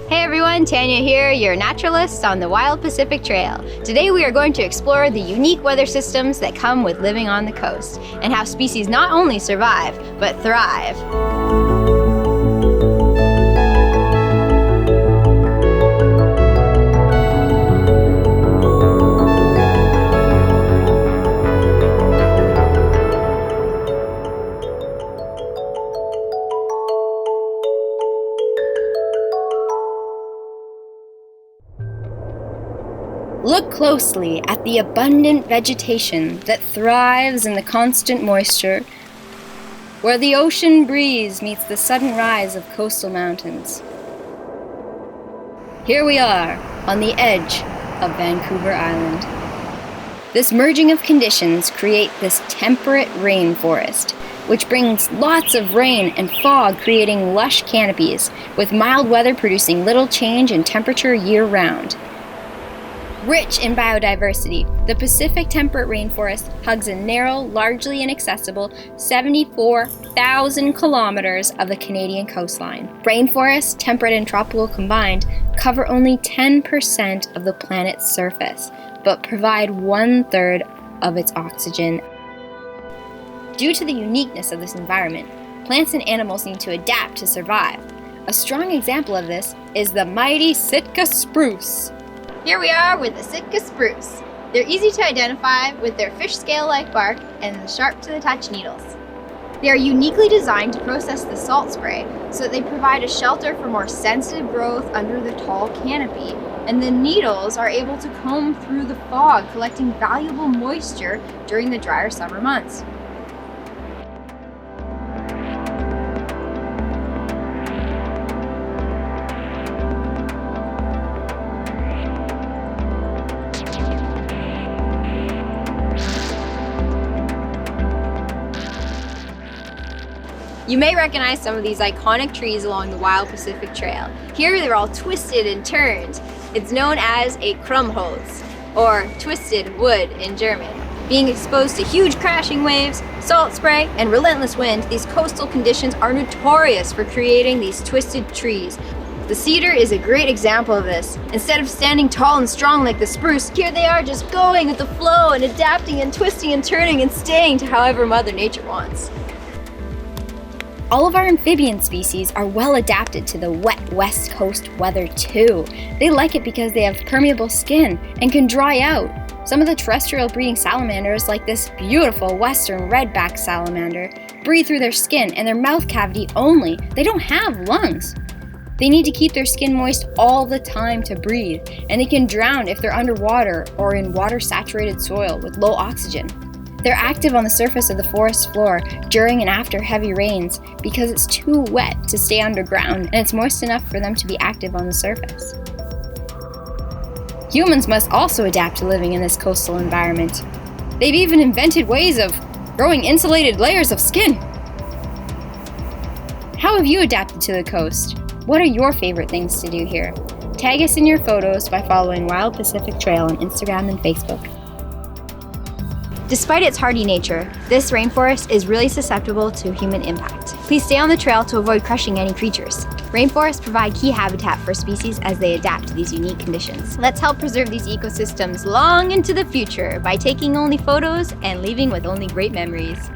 Hey everyone, Tanya here, your naturalist on the Wild Pacific Trail. Today we are going to explore the unique weather systems that come with living on the coast and how species not only survive, but thrive. Look closely at the abundant vegetation that thrives in the constant moisture, where the ocean breeze meets the sudden rise of coastal mountains. Here we are, on the edge of Vancouver Island. This merging of conditions create this temperate rainforest, which brings lots of rain and fog, creating lush canopies, with mild weather producing little change in temperature year-round. Rich in biodiversity, the Pacific temperate rainforest hugs a narrow, largely inaccessible 74,000 kilometers of the Canadian coastline. Rainforests, temperate and tropical combined, cover only 10% of the planet's surface, but provide 1/3 of its oxygen. Due to the uniqueness of this environment, plants and animals need to adapt to survive. A strong example of this is the mighty Sitka Spruce. Here we are with the Sitka Spruce. They're easy to identify with their fish scale-like bark and the sharp-to-the-touch needles. They are uniquely designed to process the salt spray so that they provide a shelter for more sensitive growth under the tall canopy, and the needles are able to comb through the fog, collecting valuable moisture during the drier summer months. You may recognize some of these iconic trees along the Wild Pacific Trail. Here they're all twisted and turned. It's known as a Krummholz, or twisted wood in German. Being exposed to huge crashing waves, salt spray, and relentless wind, these coastal conditions are notorious for creating these twisted trees. The cedar is a great example of this. Instead of standing tall and strong like the spruce, here they are just going with the flow and adapting and twisting and turning and staying to however Mother Nature wants. All of our amphibian species are well adapted to the wet west coast weather too. They like it because they have permeable skin and can dry out. Some of the terrestrial breeding salamanders, like this beautiful western redback salamander, breathe through their skin and their mouth cavity only. They don't have lungs. They need to keep their skin moist all the time to breathe, and they can drown if they're underwater or in water-saturated soil with low oxygen. They're active on the surface of the forest floor during and after heavy rains because it's too wet to stay underground and it's moist enough for them to be active on the surface. Humans must also adapt to living in this coastal environment. They've even invented ways of growing insulated layers of skin. How have you adapted to the coast? What are your favorite things to do here? Tag us in your photos by following Wild Pacific Trail on Instagram and Facebook. Despite its hardy nature, this rainforest is really susceptible to human impact. Please stay on the trail to avoid crushing any creatures. Rainforests provide key habitat for species as they adapt to these unique conditions. Let's help preserve these ecosystems long into the future by taking only photos and leaving with only great memories.